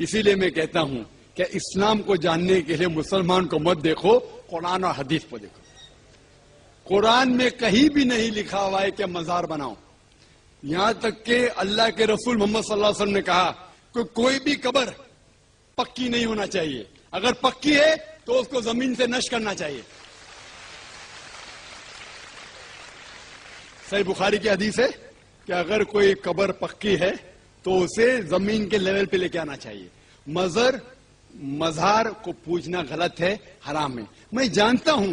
اسی لیے میں کہتا ہوں کہ اسلام کو جاننے کے لیے مسلمان کو مت دیکھو، قرآن اور حدیث کو دیکھو. قرآن میں کہیں بھی نہیں لکھا ہوا ہے کہ مزار بناؤ. یہاں تک کہ اللہ کے رسول محمد صلی اللہ علیہ وسلم نے کہا کہ کوئی بھی قبر پکی نہیں ہونا چاہیے، اگر پکی ہے تو اس کو زمین سے نشر کرنا چاہیے. صحیح بخاری کی حدیث ہے کہ اگر کوئی قبر پکی ہے تو اسے زمین کے لیول پہ لے کے آنا چاہیے. مزار کو پوجنا غلط ہے، حرام ہے. میں جانتا ہوں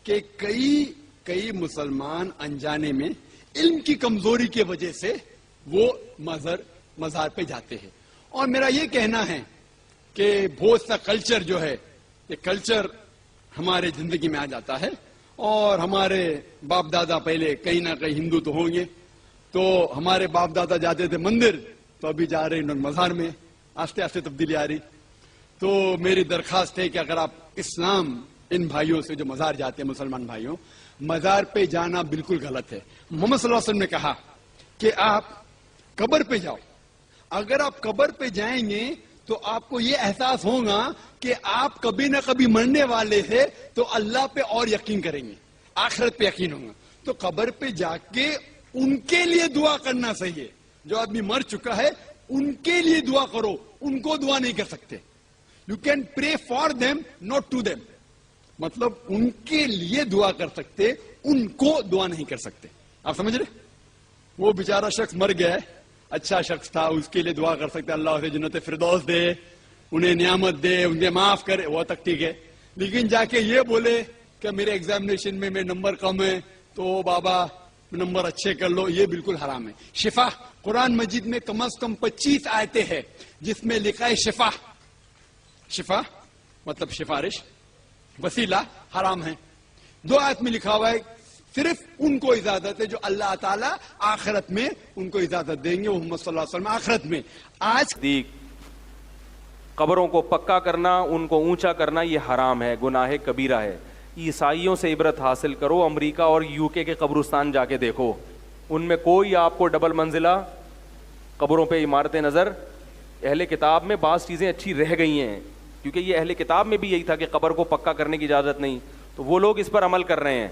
کہ کئی مسلمان انجانے میں علم کی کمزوری کی وجہ سے وہ مزار پہ جاتے ہیں. اور میرا یہ کہنا ہے کہ بہت سا کلچر جو ہے، یہ کلچر ہمارے زندگی میں آ جاتا ہے، اور ہمارے باپ دادا پہلے کہیں نہ کہیں ہندو تو ہوں گے، تو ہمارے باپ دادا جاتے تھے مندر، تو ابھی جا رہے ہیں مزار میں. آستے آستے تبدیلی آ رہی. تو میری درخواست ہے کہ اگر آپ اسلام ان بھائیوں سے جو مزار جاتے ہیں، مسلمان بھائیوں، مزار پہ جانا بالکل غلط ہے. محمد صلی اللہ علیہ وسلم نے کہا کہ آپ قبر پہ جاؤ. اگر آپ قبر پہ جائیں گے تو آپ کو یہ احساس ہوگا کہ آپ کبھی نہ کبھی مرنے والے ہیں، تو اللہ پہ اور یقین کریں گے، آخرت پہ یقین ہوگا. تو قبر پہ جا کے ان کے لیے دعا کرنا صحیح ہے. جو آدمی مر چکا ہے ان کے لیے دعا کرو، ان کو دعا نہیں کر سکتے. You can pray for them not to them. مطلب ان کے لیے دعا کر سکتے، ان کو دعا نہیں کر سکتے. آپ سمجھ رہے؟ وہ بیچارہ شخص مر گیا ہے، اچھا شخص تھا، اس کے لیے دعا کر سکتے اللہ اسے جنت فردوس دے، انہیں نعمت دے، انہیں معاف کرے، وہ تک ٹھیک ہے. لیکن جا کے یہ بولے کہ میرے ایگزامینیشن میں میرے نمبر کم ہے تو بابا نمبر اچھے کر لو، یہ بالکل حرام ہے. شفا، قرآن مجید میں کم از کم 25 آیتیں ہیں جس میں لکھا ہے شفا. شفا مطلب سفارش، وسیلہ حرام ہے. 2 آیت میں لکھا ہوا ہے صرف ان کو اجازت ہے جو اللہ تعالیٰ آخرت میں ان کو اجازت دیں گے، محمد صلی اللہ علیہ وسلم آخرت میں. آج قبروں کو پکا کرنا، ان کو اونچا کرنا، یہ حرام ہے، گناہ کبیرہ ہے. عیسائیوں سے عبرت حاصل کرو، امریکہ اور UK کے قبرستان جا کے دیکھو، ان میں کوئی آپ کو ڈبل منزلہ قبروں پہ عمارتیں نظر. اہل کتاب میں بعض چیزیں اچھی رہ گئی ہیں، کیونکہ یہ اہل کتاب میں بھی یہی تھا کہ قبر کو پکا کرنے کی اجازت نہیں، تو وہ لوگ اس پر عمل کر رہے ہیں.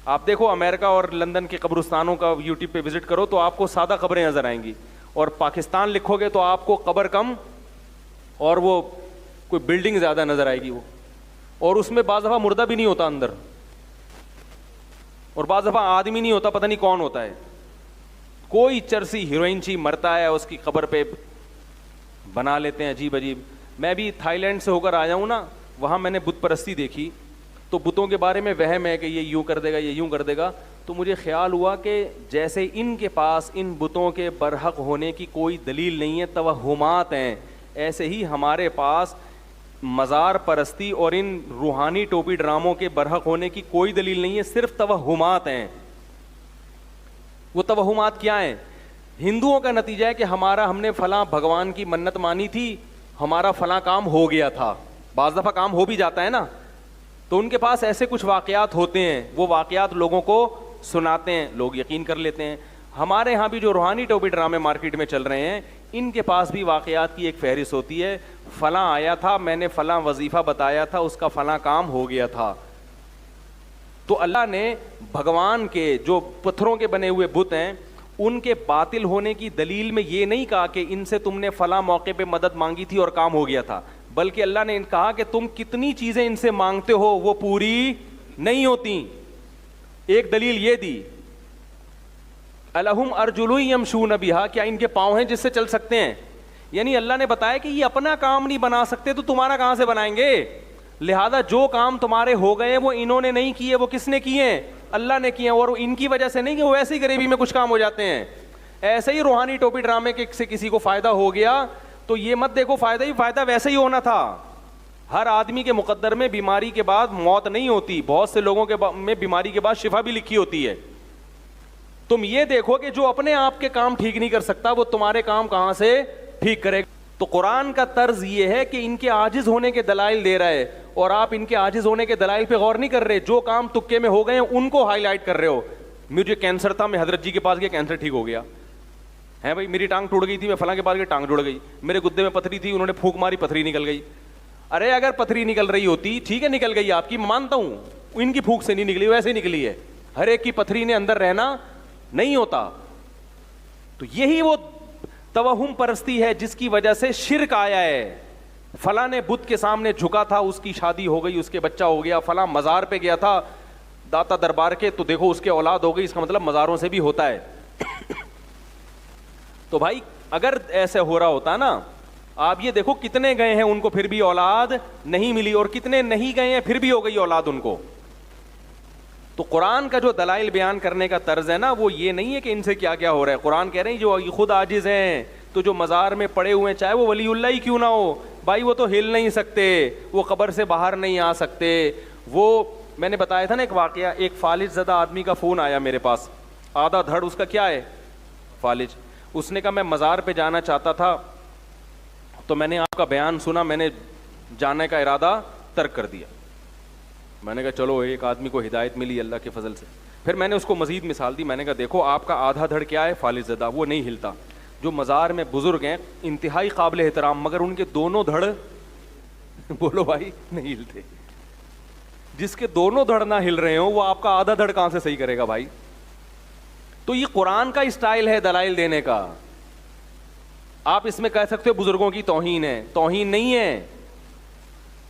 آپ دیکھو امریکہ اور لندن کے قبرستانوں کا YouTube پہ وزٹ کرو تو آپ کو سادہ قبریں نظر آئیں گی، اور پاکستان لکھو گے تو آپ کو قبر کم اور وہ کوئی بلڈنگ زیادہ نظر آئے گی. وہ اور اس میں بعض دفعہ مردہ بھی نہیں ہوتا اندر، اور بعض دفعہ آدمی نہیں ہوتا، پتہ نہیں کون ہوتا ہے. کوئی چرسی ہیروئن چی مرتا ہے اس کی قبر پہ بنا لیتے ہیں عجیب عجیب. میں بھی تھائی لینڈ سے ہو کر آیا ہوں نا، وہاں میں نے بت پرستی دیکھی، تو بتوں کے بارے میں وہم ہے کہ یہ یوں کر دے گا، یہ یوں کر دے گا. تو مجھے خیال ہوا کہ جیسے ان کے پاس ان بتوں کے برحق ہونے کی کوئی دلیل نہیں ہے، توہمات ہیں، ایسے ہی ہمارے پاس مزار پرستی اور ان روحانی ٹوپی ڈراموں کے برحق ہونے کی کوئی دلیل نہیں ہے، صرف توہمات ہیں. وہ توہمات کیا ہیں؟ ہندوؤں کا نتیجہ ہے کہ ہم نے فلاں بھگوان کی منت مانی تھی، ہمارا فلاں کام ہو گیا تھا. بعض دفعہ کام ہو بھی جاتا ہے نا، تو ان کے پاس ایسے کچھ واقعات ہوتے ہیں، وہ واقعات لوگوں کو سناتے ہیں، لوگ یقین کر لیتے ہیں. ہمارے ہاں بھی جو روحانی ٹوپی ڈرامے مارکیٹ میں چل رہے ہیں، ان کے پاس بھی واقعات کی ایک فہرست ہوتی ہے. فلاں آیا تھا، میں نے فلاں وظیفہ بتایا تھا، اس کا فلاں کام ہو گیا تھا. تو اللہ نے بھگوان کے جو پتھروں کے بنے ہوئے بت ہیں ان کے باطل ہونے کی دلیل میں یہ نہیں کہا کہ ان سے تم نے فلاں موقع پہ مدد مانگی تھی اور کام ہو گیا تھا، بلکہ اللہ نے کہا کہ تم کتنی چیزیں ان سے مانگتے ہو وہ پوری نہیں ہوتی. ایک دلیل یہ دی، الہم ارجل یمشون بہا، کیا ان کے پاؤں ہیں جس سے چل سکتے ہیں؟ یعنی اللہ نے بتایا کہ یہ اپنا کام نہیں بنا سکتے تو تمہارا کہاں سے بنائیں گے؟ لہذا جو کام تمہارے ہو گئے وہ انہوں نے نہیں کیے، وہ کس نے کیے ہیں؟ اللہ نے کیے ہیں. اور ان کی وجہ سے نہیں کہ وہ ویسے ہی غریبی میں کچھ کام ہو جاتے ہیں. ایسے ہی روحانی ٹوپی ڈرامے سے کسی کو فائدہ ہو گیا تو یہ مت دیکھو فائدہ ہی فائدہ ویسے ہی ہونا تھا. ہر آدمی کے مقدر میں بیماری کے بعد موت نہیں ہوتی، بہت سے لوگوں کے میں بیماری کے بعد شفا بھی لکھی ہوتی ہے. تم یہ دیکھو کہ جو اپنے آپ کے کام ٹھیک نہیں کر سکتا وہ تمہارے کام کہاں سے ٹھیک کرے. تو قرآن کا طرز یہ ہے کہ ان کے عاجز ہونے کے دلائل دے رہا ہے، اور آپ ان کے عاجز ہونے کے دلائل پہ غور نہیں کر رہے. جو کام تکے میں ہو گئے ہیں ان کو ہائی لائٹ کر رہے ہو. مجھے کینسر تھا، میں حضرت جی کے پاس گیا، کینسر ٹھیک ہو گیا. ہے بھائی میری ٹانگ ٹوٹ گئی تھی, میں فلاں کے پاس گئی ٹانگ جڑ گئی, میرے گدے میں پتھری تھی انہوں نے پھونک ماری پتھری نکل گئی. ارے اگر پتھری نکل رہی ہوتی ٹھیک ہے نکل گئی آپ کی, میں مانتا ہوں ان کی پھونک سے نہیں نکلی, ویسے ہی نکلی ہے. ہر ایک کی پتھری نے اندر رہنا نہیں ہوتا. تو یہی وہ توہم پرستی ہے جس کی وجہ سے شرک آیا ہے. فلاں نے بت کے سامنے جھکا تھا, اس کی شادی ہو گئی, اس کے بچہ ہو گیا. فلاں مزار پہ گیا تھا داتا دربار کے, تو دیکھو اس کے اولاد ہو گئی. اس کا مطلب مزاروں سے بھی ہوتا ہے. تو بھائی اگر ایسے ہو رہا ہوتا نا, آپ یہ دیکھو کتنے گئے ہیں ان کو پھر بھی اولاد نہیں ملی, اور کتنے نہیں گئے ہیں پھر بھی ہو گئی اولاد ان کو. تو قرآن کا جو دلائل بیان کرنے کا طرز ہے نا, وہ یہ نہیں ہے کہ ان سے کیا کیا ہو رہا ہے. قرآن کہہ رہے ہیں جو خود عاجز ہیں, تو جو مزار میں پڑے ہوئے ہیں چاہے وہ ولی اللہ ہی کیوں نہ ہو بھائی, وہ تو ہل نہیں سکتے, وہ قبر سے باہر نہیں آ سکتے. وہ میں نے بتایا تھا نا ایک واقعہ, ایک فالج زدہ آدمی کا فون آیا میرے پاس, آدھا دھڑ اس کا کیا ہے فالج. اس نے کہا میں مزار پہ جانا چاہتا تھا, تو میں نے آپ کا بیان سنا, میں نے جانے کا ارادہ ترک کر دیا. میں نے کہا چلو ایک آدمی کو ہدایت ملی اللہ کے فضل سے. پھر میں نے اس کو مزید مثال دی, میں نے کہا دیکھو آپ کا آدھا دھڑ کیا ہے فالج زدہ, وہ نہیں ہلتا. جو مزار میں بزرگ ہیں انتہائی قابل احترام, مگر ان کے دونوں دھڑ بولو بھائی نہیں ہلتے. جس کے دونوں دھڑ نہ ہل رہے ہوں وہ آپ کا آدھا دھڑ کہاں سے صحیح کرے گا بھائی. تو یہ قرآن کا اسٹائل ہے دلائل دینے کا. آپ اس میں کہہ سکتے ہو بزرگوں کی توہین ہے, توہین نہیں ہے,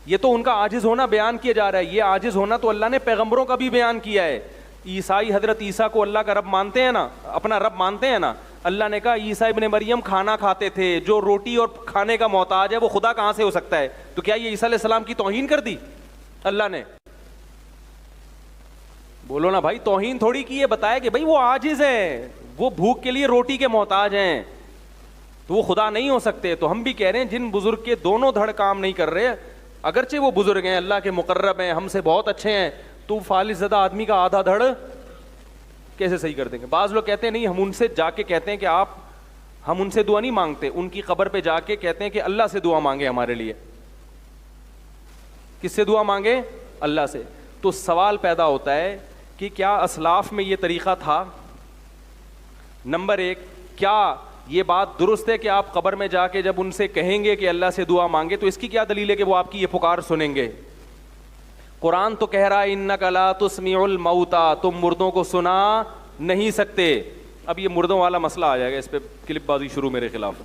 یہ تو ان کا عاجز ہونا بیان کیا جا رہا ہے. یہ عاجز ہونا تو اللہ نے پیغمبروں کا بھی بیان کیا ہے. عیسائی حضرت عیسیٰ کو اللہ کا رب مانتے ہیں نا, اپنا رب مانتے ہیں نا. اللہ نے کہا عیسیٰ ابن مریم کھانا کھاتے تھے, جو روٹی اور کھانے کا محتاج ہے وہ خدا کہاں سے ہو سکتا ہے. تو کیا یہ عیسیٰ علیہ السلام کی توہین کر دی اللہ نے؟ بولو نا بھائی, توہین تھوڑی کی ہے, بتایا کہ بھائی وہ عاجز ہے, وہ بھوک کے لیے روٹی کے محتاج ہیں, تو وہ خدا نہیں ہو سکتے. تو ہم بھی کہہ رہے ہیں جن بزرگ کے دونوں دھڑ کام نہیں کر رہے, اگرچہ وہ بزرگ ہیں اللہ کے مقرب ہیں, ہم سے بہت اچھے ہیں, تو فالج زدہ آدمی کا آدھا دھڑ کیسے صحیح کر دیں گے؟ بعض لوگ کہتے ہیں نہیں, ہم ان سے جا کے کہتے ہیں کہ ہم ان سے دعا نہیں مانگتے, ان کی قبر پہ جا کے کہتے ہیں کہ اللہ سے دعا مانگے ہمارے لیے. کس سے دعا مانگے؟ اللہ سے. تو سوال پیدا ہوتا ہے کہ کیا اسلاف میں یہ طریقہ تھا؟ نمبر ایک, کیا یہ بات درست ہے کہ آپ قبر میں جا کے جب ان سے کہیں گے کہ اللہ سے دعا مانگے, تو اس کی کیا دلیل ہے کہ وہ آپ کی یہ پکار سنیں گے؟ قرآن تو کہہ رہا ہے انک لا تسمع الموتى, تم مردوں کو سنا نہیں سکتے. اب یہ مردوں والا مسئلہ آ جائے گا, اس پہ کلپ بازی شروع میرے خلاف.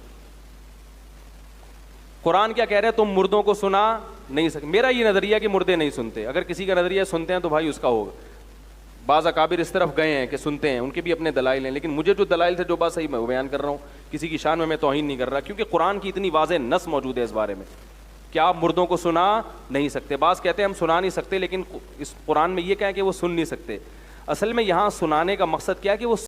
قرآن کیا کہہ رہے ہیں؟ تم مردوں کو سنا نہیں سکتے. میرا یہ نظریہ کہ مردے نہیں سنتے, اگر کسی کا نظریہ سنتے ہیں تو بھائی اس کا ہوگا. بعض اکابر اس طرف گئے ہیں کہ سنتے ہیں, ان کے بھی اپنے دلائل ہیں, لیکن مجھے جو دلائل سے جو بات صحیح میں وہ بیان کر رہا ہوں. کسی کی شان میں توہین نہیں کر رہا, کیونکہ قرآن کی اتنی واضح نص موجود ہے اس بارے میں کہ آپ مردوں کو سنا نہیں سکتے. بعض کہتے ہیں ہم سنا نہیں سکتے, لیکن اس قرآن میں یہ کہا کہ وہ سن نہیں سکتے. اصل میں یہاں سنانے کا مقصد کیا ہے کہ وہ